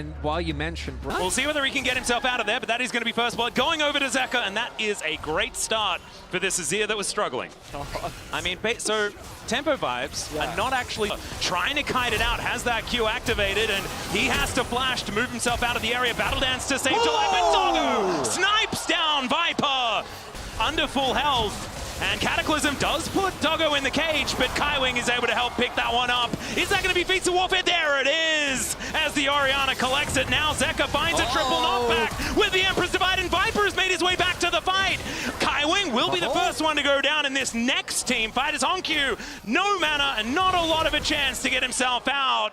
And while you mentioned... We'll see whether he can get himself out of there, but that is going to be first blood going over to Zeka, and that is a great start for this Azir that was struggling. I mean, so tempo vibes are not actually trying to kite it out, has that Q activated, and he has to flash to move himself out of the area. Battle Dance to save to life, but Doggo snipes down Viper under full health. And Cataclysm does put Doggo in the cage, but Kaiwing is able to help pick that one up. Is that going to be Feats of Warfare? There it is! As the Orianna collects it now, Zeka finds a triple knockback with the Emperor's Divide, and Viper has made his way back to the fight. Kaiwing will be the first one to go down in this next team fight as Honkyu, no mana and not a lot of a chance to get himself out.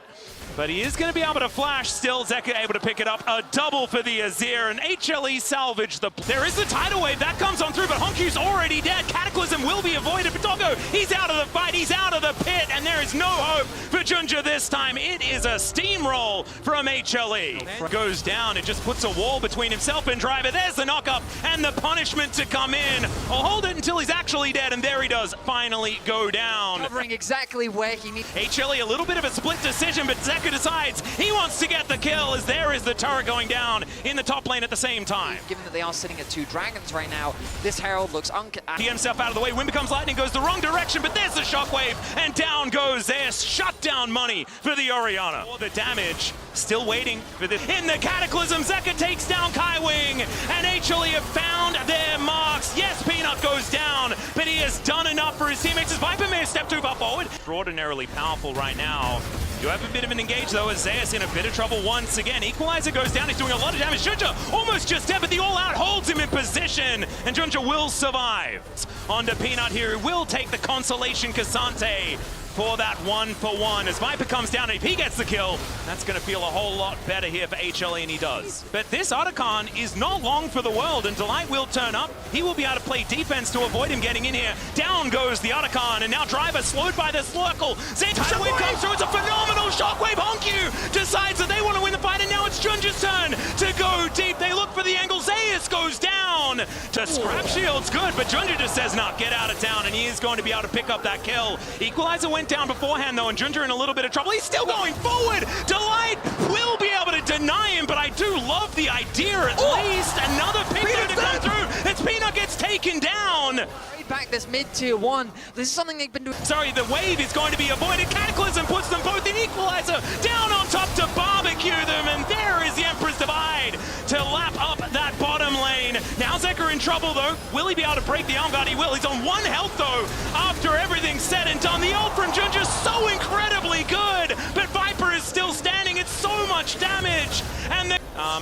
But he is going to be able to flash. Still, Zeka able to pick it up. A double for the Azir, and HLE salvaged the... There is the tidal wave. That comes on through, but Honkyu's already dead. Cataclysm will be avoided, but Doggo, he's out of the fight. He's out of the pit, and there is no hope for Junja this time. It is a steamroll from HLE. Goes down. It just puts a wall between himself and Driver. There's the knock-up and the punishment to come in. I'll hold it until he's actually dead, and there he does finally go down. Covering exactly where he needs... HLE, a little bit of a split decision, but Zeka decides he wants to get the kill as there is the turret going down in the top lane at the same time. Given that they are sitting at 2 dragons right now, this Herald looks He himself out of the way, Wind becomes lightning, goes the wrong direction, but there's the shockwave, and down goes this shutdown money for the Orianna. For the damage, still waiting for this. In the Cataclysm, Zeka takes down Kaiwing, and HLE have found their marks. Yes, Peanut goes down, but he has done enough for his teammates as Viper may have stepped too far forward. Extraordinarily powerful right now. You have a bit of an engage though, as Zeus in a bit of trouble once again. Equalizer goes down, he's doing a lot of damage. Junja almost just dead, but the all-out holds him in position, and Junja will survive. Onto Peanut here, who will take the consolation Cassante for that 1-for-1. As Viper comes down, and if he gets the kill, that's going to feel a whole lot better here for HLE, and he does. But this Otacon is not long for the world, and Delight will turn up. He will be able to play defense to avoid him getting in here. Down goes the Otacon, and now Driver slowed by the Slurkle. Tidal Wave comes through, it's a phenomenal shockwave. Honkyu decides that they want to win the fight, and now it's Junja's turn to go deep. They look for the angle. Zeus goes down to scrap shields, good, but Junja just says, nah, get out of town, and he is going to be able to pick up that kill. Equalizer went down beforehand though, and Junja in a little bit of trouble. He's still going forward. Delight will be able to deny him, but I do love the idea at least. Another pick there to come through. It's Peanut gets taken down. Back this mid-tier 1. This is something they've been doing. Sorry, the wave is going to be avoided. Cataclysm puts them both in. Equalizer down on top to barbecue them, and there is the Emperor's Divide to lap up that bottom lane. Now Zeka in trouble though. Will he be able to break the arm guard? He will. He's on 1 health though. After everything's said and done, the ult from Junja is so incredibly good, but Viper is still standing. It's so much damage, and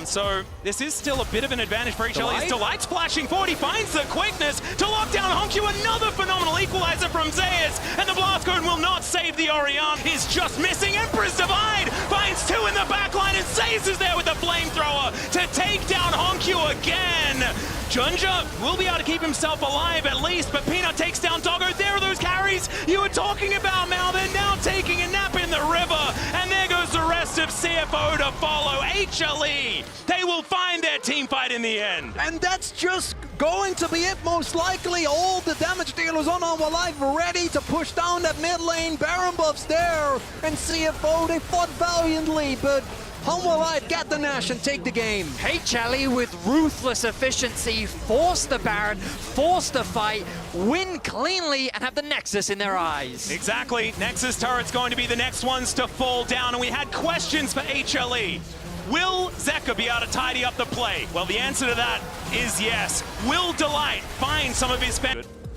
so this is still a bit of an advantage for HLE. Delight's flashing forward. He finds the quickness to lock down Honkyu. Another phenomenal equalizer from Zeus, and the blast cone will not save the Orianna. He's just missing. Emperor's Divide finds 2 in the backline, and Zeus is there with the flamethrower to take down Honkyu again. Junja will be able to keep himself alive at least, but Peanut takes down Doggo. There are those carries you were talking about, Mal. They're now taking a nap in the river, and there goes the rest of CFO to follow. HLE, they will find their team fight in the end. And that's just going to be it, most likely. All the damage dealers on Hanwha Live ready to push down that mid lane. Baron buffs there, and CFO, they fought valiantly, but Hanwha Live get the Nash and take the game. HLE with ruthless efficiency force the Baron, force the fight, win cleanly, and have the Nexus in their eyes. Exactly. Nexus turret's going to be the next ones to fall down, and we had questions for HLE. Will Zeka be able to tidy up the play? Well, the answer to that is yes. Will Delight find some of his...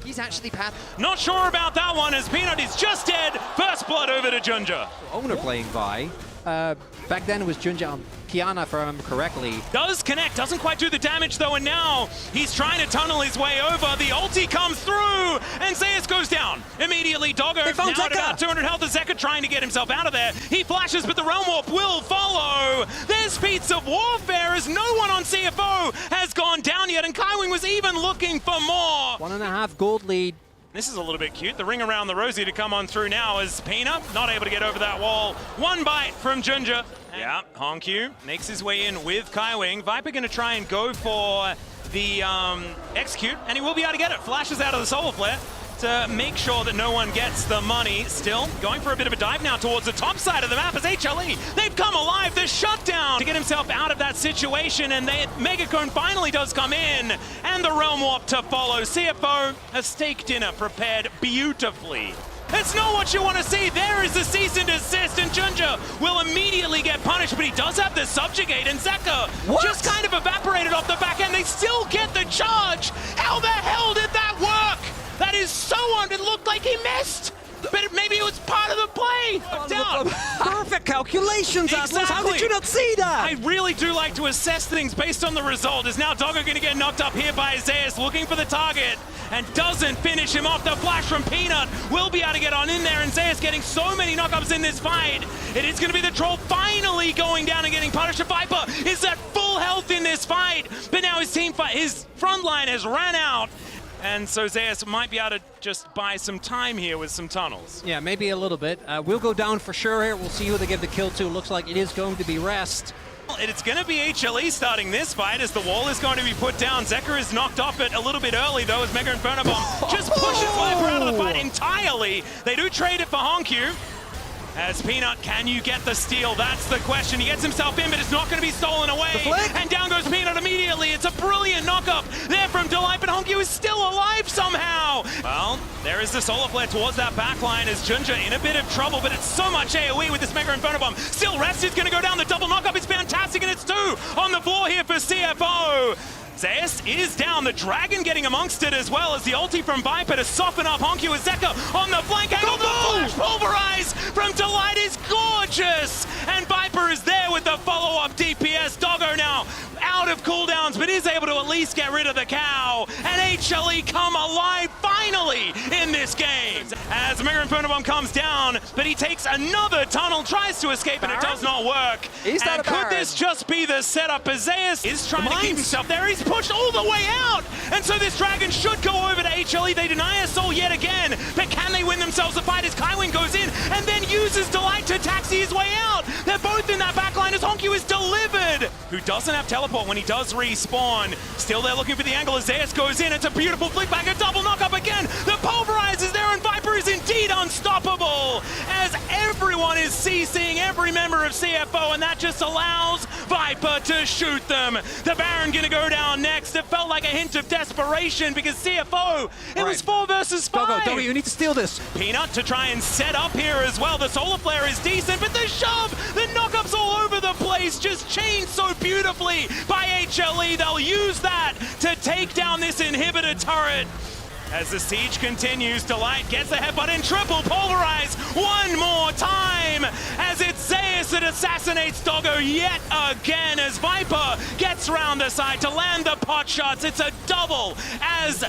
He's actually Not sure about that one, as Peanut is just dead. First blood over to Junja. Owner playing Vi. Back then it was Junja on Kiana, if I remember correctly. Does connect, doesn't quite do the damage though, and now he's trying to tunnel his way over. The ulti comes through, and Zeus goes down. Immediately, Doggo now at about 200 health. Zeka trying to get himself out of there. He flashes, but the Realm Warp will follow. There's Feats of Warfare, as no one on CFO has gone down yet, and Kaiwing was even looking for more. 1.5 gold lead. This is a little bit cute. The ring around the Rosie to come on through now as Peanut not able to get over that wall. 1 bite from Junja. Yeah, Honkyu makes his way in with Kaiwing. Viper going to try and go for the execute, and he will be able to get it. Flashes out of the Solar Flare. to make sure that no one gets the money. Still going for a bit of a dive now towards the top side of the map as HLE. They've come alive. The shutdown to get himself out of that situation, and Megacone finally does come in, and the Realm Warp to follow. CFO, a steak dinner prepared beautifully. It's not what you want to see. There is the cease and desist, and Junja will immediately get punished, but he does have the subjugate, and Zeka just kind of evaporated off the back end. They still get the charge. How the hell did that work? That is so on. It looked like he missed, but maybe it was part of the play. Down. Perfect calculations, Atlas. How Exactly. did you not see that? I really do like to assess things based on the result. Is now Doggo going to get knocked up here by Zeus, looking for the target, and doesn't finish him off. The flash from Peanut will be able to get on in there, and Zeus getting so many knockups in this fight. It is going to be the troll finally going down and getting punished. Viper is at full health in this fight, but now his front line has ran out. And so Zeus might be able to just buy some time here with some tunnels. Yeah, maybe a little bit. We'll go down for sure here. We'll see who they give the kill to. Looks like it is going to be Rest. It's going to be HLE starting this fight as the wall is going to be put down. Zeker is knocked off it a little bit early, though, as Mega Inferno Bomb just pushes Viper out of the fight entirely. They do trade it for Honkyu. As Peanut, can you get the steal? That's the question. He gets himself in, but it's not going to be stolen away. And down goes Peanut immediately. It's a brilliant knockup there from Delight, but Honkyu is still alive somehow. Well, there is the solar flare towards that backline as Junja in a bit of trouble, but it's so much AoE with this Mega Inferno Bomb. Still, Rest is going to go down. The double knockup is fantastic, and it's 2 on the floor here for CFO. Zeus is down, the Dragon getting amongst it as well as the ulti from Viper to soften up Honkyu as Zeka on the flank angle. The flash pulverize from Delight is gorgeous, and Viper is there with the follow-up DPS. Doggo now out of cooldowns, but is able to at least get rid of the cow, and HLE come alive finally in this game. As Mega Inferno Bomb comes down, but he takes another tunnel, tries to escape, and it does not work. And could this just be the setup? As Zeus is trying to keep himself there. He's pushed all the way out, and so this Dragon should go over to HLE. They deny a soul yet again, but can they win themselves a fight as Kaiwin goes in and then uses Delight to taxi his way out? They're both in that backline as Honkyu is delivered, who doesn't have teleport when he does respawn. Still they're looking for the angle as Zeus goes in. It's a beautiful flick back, a double knockup again. The pulverize is there, and Viper is indeed unstoppable as everyone is CCing every member of CFO, and that just allows Viper to shoot them. The Baron gonna go down next. It felt like a hint of desperation because CFO, it was 4 versus 5. Doggo, you need to steal this. Peanut to try and set up here as well. The solar flare is decent, but the shove, the knockups all over the place, just chained so beautifully by HLE. They'll use that to take down this inhibitor turret. As the siege continues, Delight gets the headbutt in, triple pulverize one more time as it's Zeus that assassinates Doggo yet again as Viper gets around the side to land the pot shots. It's a double as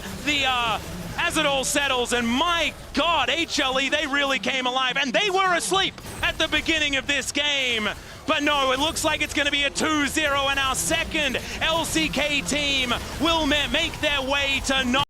it all settles, and my God, HLE, they really came alive, and they were asleep at the beginning of this game. But no, it looks like it's going to be a 2-0, and our second LCK team will make their way to